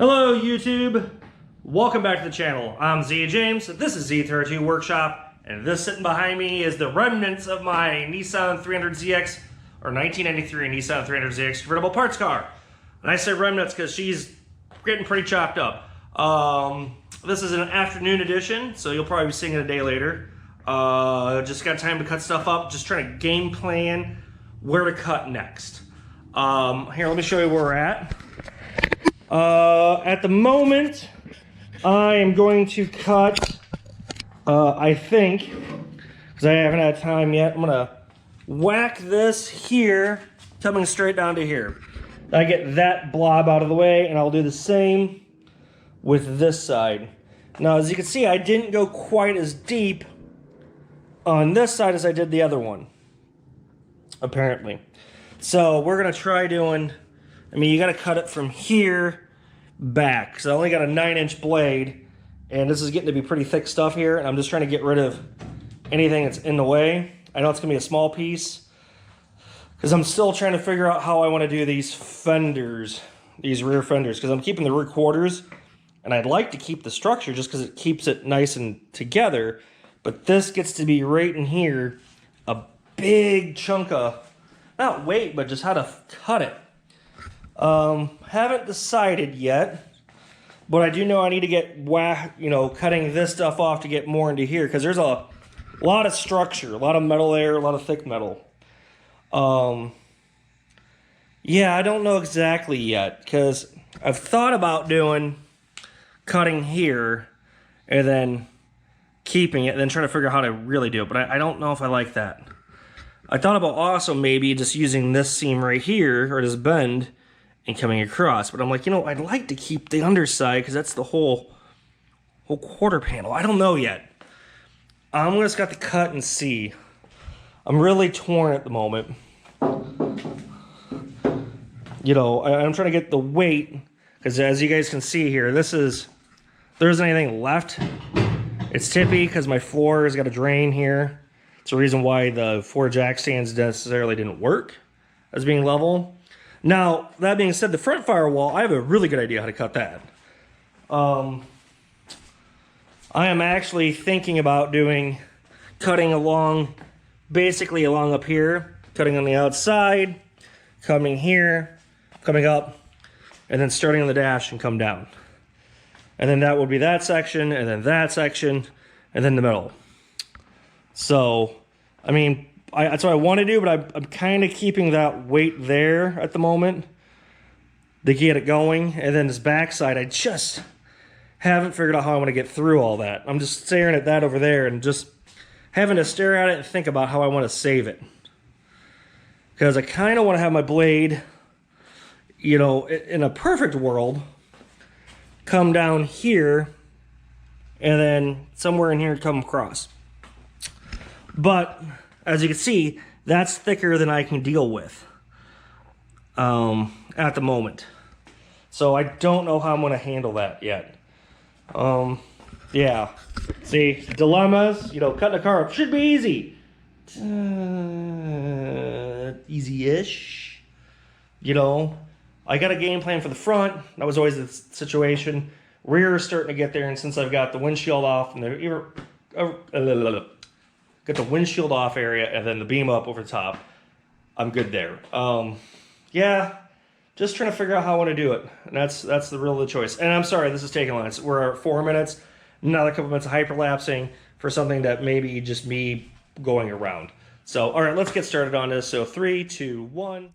Hello YouTube, welcome back to the channel. I'm Z James, this is Z32 Workshop, and this sitting behind me is the remnants of my Nissan 300ZX, or 1993 Nissan 300ZX convertible parts car. And I say remnants because she's getting pretty chopped up. This is an afternoon edition, so you'll probably be seeing it a day later. Just got time to cut stuff up, just trying to game plan where to cut next. Here, let me show you where we're at. At the moment, I am going to cut, I think, because I haven't had time yet, I'm going to whack this here, coming straight down to here. I get that blob out of the way, and I'll do the same with this side. Now, as you can see, I didn't go quite as deep on this side as I did the other one, apparently. So we're going to try doing, I mean, you got to cut it from here back. So I only got a 9-inch blade, and this is getting to be pretty thick stuff here, and I'm just trying to get rid of anything that's in the way. I know it's going to be a small piece, because I'm still trying to figure out how I want to do these fenders, these rear fenders, because I'm keeping the rear quarters, and I'd like to keep the structure just because it keeps it nice and together, but this gets to be right in here, a big chunk of, not weight, but just how to cut it. Haven't decided yet, but I do know I need to get cutting this stuff off to get more into here, because there's a lot of structure, a lot of metal there, a lot of thick metal. Yeah, I don't know exactly yet, because I've thought about doing cutting here and then keeping it and then trying to figure out how to really do it, but I don't know if I like that. I thought about also maybe just using this seam right here, or this bend, and coming across, but I'm like, you know, I'd like to keep the underside because that's the whole quarter panel. I don't know yet. I'm just got to cut and see. I'm really torn at the moment. You know, I'm trying to get the weight, because as you guys can see here, there isn't anything left. It's tippy because my floor has got a drain here. It's the reason why the 4 jack stands necessarily didn't work as being level. Now, that being said, the front firewall, I have a really good idea how to cut that. I am actually thinking about cutting along, basically along up here, cutting on the outside, coming here, coming up, and then starting on the dash and come down. And then that would be that section, and then that section, and then the middle. So, I mean, that's what I want to do, but I'm kind of keeping that weight there at the moment to get it going. And then this backside, I just haven't figured out how I want to get through all that. I'm just staring at that over there and just having to stare at it and think about how I want to save it. Because I kind of want to have my blade, you know, in a perfect world, come down here and then somewhere in here come across. But as you can see, that's thicker than I can deal with at the moment. So I don't know how I'm going to handle that yet. Yeah. See, dilemmas, you know, cutting a car up should be easy. Easy-ish. You know, I got a game plan for the front. That was always the situation. Rear is starting to get there, and since I've got the windshield off and get the windshield off area and then the beam up over the top, I'm good there. Yeah, just trying to figure out how I want to do it. And that's the choice. And I'm sorry, this is taking long. We're at 4 minutes, another couple minutes of hyperlapsing for something that maybe just me going around. So, all right, let's get started on this. So 3, 2, 1.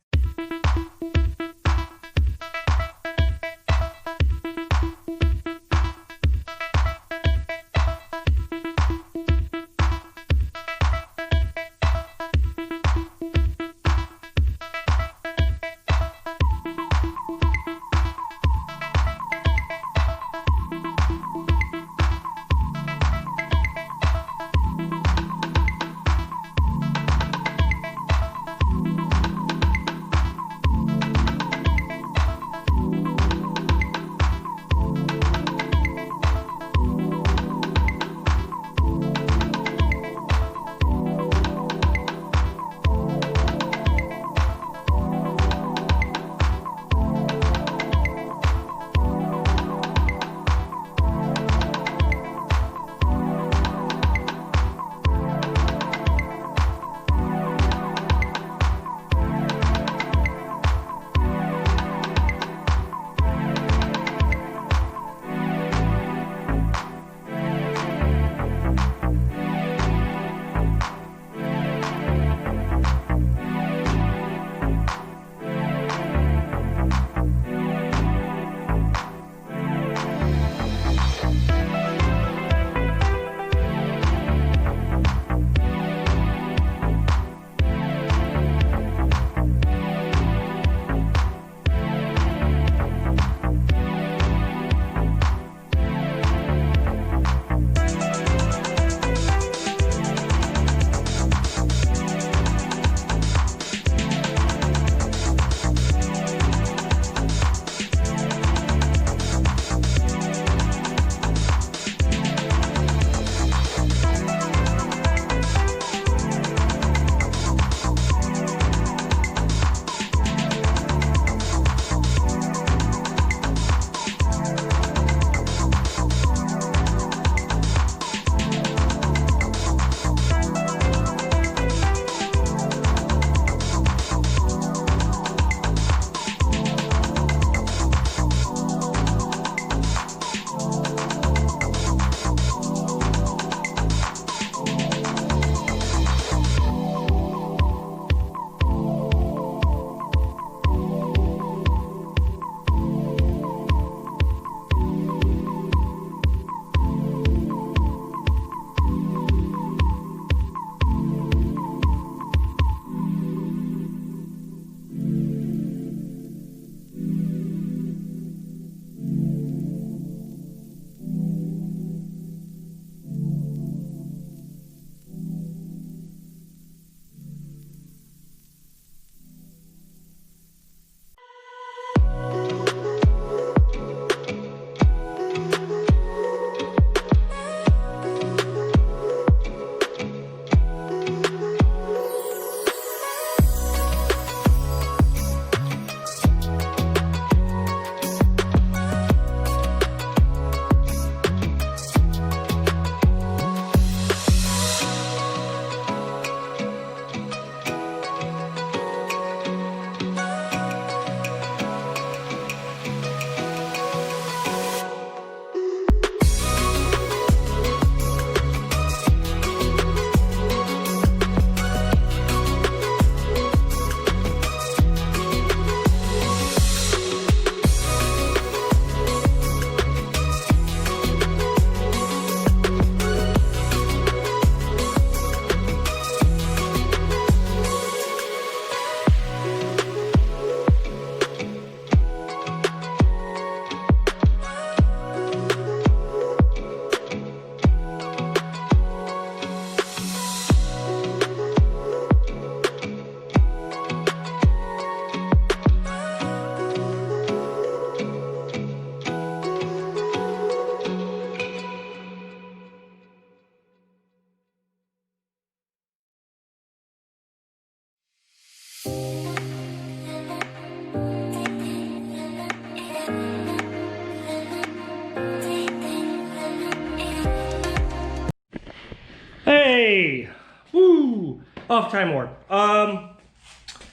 off Time Warp.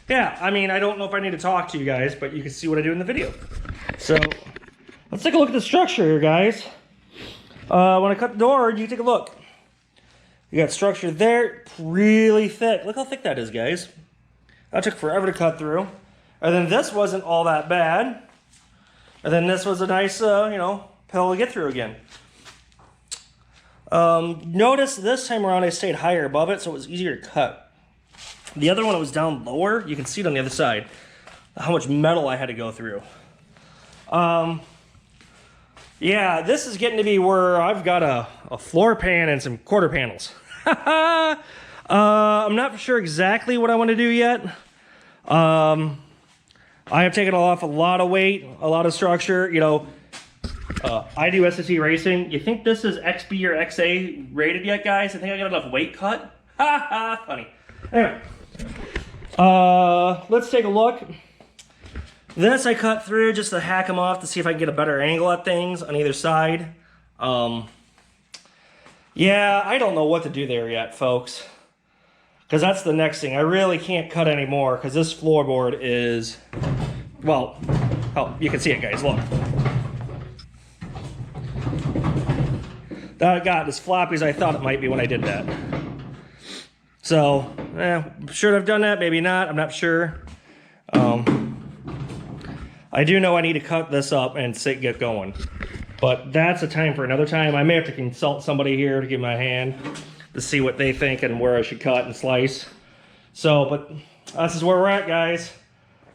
Yeah, I mean, I don't know if I need to talk to you guys, but you can see what I do in the video. So, let's take a look at the structure here, guys. When I cut the door, you take a look. You got structure there, really thick. Look how thick that is, guys. That took forever to cut through. And then this wasn't all that bad. And then this was a nice, you know, pill to get through again. Notice this time around I stayed higher above it, so it was easier to cut. The other one, it was down lower. You can see it on the other side, how much metal I had to go through. Yeah, this is getting to be where I've got a floor pan and some quarter panels. I'm not sure exactly what I want to do yet. I have taken off a lot of weight, a lot of structure. You know, I do SSE racing. You think this is XB or XA rated yet, guys? I think I got enough weight cut. Ha ha, funny. Anyway, let's take a look. This I cut through just to hack them off to see if I can get a better angle at things on either side. Yeah, I don't know what to do there yet, folks. Because that's the next thing. I really can't cut anymore because this floorboard is, well, oh, you can see it, guys, look. That got as floppy as I thought it might be when I did that. So, should have done that, maybe not, I'm not sure. I do know I need to cut this up and get going. But that's a time for another time. I may have to consult somebody here to give my hand to see what they think and where I should cut and slice. So, but this is where we're at, guys.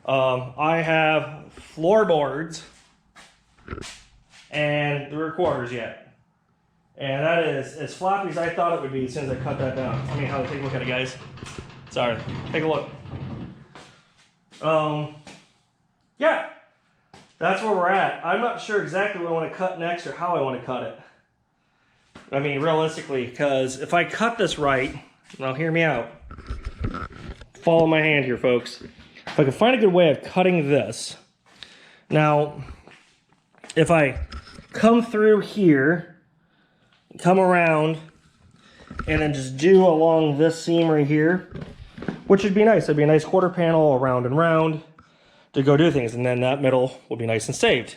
I have floorboards and the rear quarters yet. And that is as floppy as I thought it would be as soon as I cut that down. I mean, take a look at it, guys. Sorry, take a look. Yeah, that's where we're at. I'm not sure exactly what I want to cut next or how I want to cut it. I mean, realistically, because if I cut this right, now hear me out. Follow my hand here, folks. If I can find a good way of cutting this. Now, if I come through here, come around, and then just do along this seam right here, which would be nice. It'd be a nice quarter panel around and round to go do things, and then that middle will be nice and saved.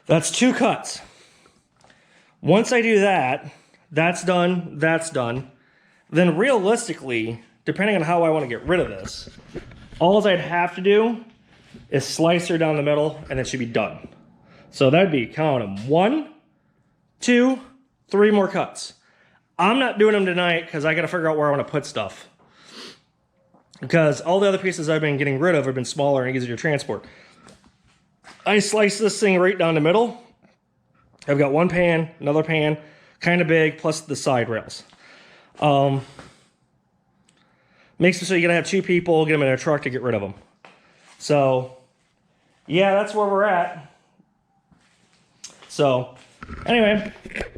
That's 2 cuts. Once I do that, that's done, then realistically, depending on how I want to get rid of this, all I'd have to do is slice her down the middle, and it should be done. So that'd be, count them, 1, 2, 3 more cuts. I'm not doing them tonight because I got to figure out where I want to put stuff. Because all the other pieces I've been getting rid of have been smaller and easier to transport. I slice this thing right down the middle. I've got one pan, another pan, kind of big, plus the side rails. Makes it so you're going to have 2 people, get them in a truck to get rid of them. So, yeah, that's where we're at. So, anyway,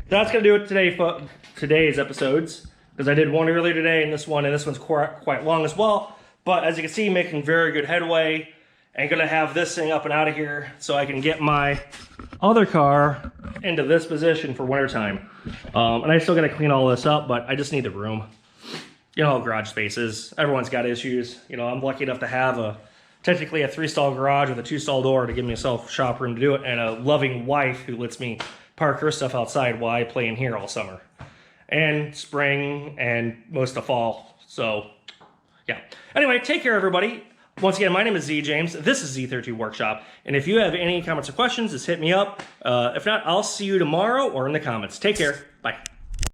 that's going to do it today for today's episodes. Because I did one earlier today and this one's quite long as well. But as you can see, making very good headway. And going to have this thing up and out of here so I can get my other car into this position for wintertime. And I still got to clean all this up, but I just need the room. You know how garage space is. Everyone's got issues. You know, I'm lucky enough to have technically a 3-stall garage with a 2-stall door to give myself shop room to do it, and a loving wife who lets me park her stuff outside while I play in here all summer. And spring and most of fall. So, yeah. Anyway, take care, everybody. Once again, my name is Z James. This is Z32 Workshop. And if you have any comments or questions, just hit me up. If not, I'll see you tomorrow or in the comments. Take care. Bye.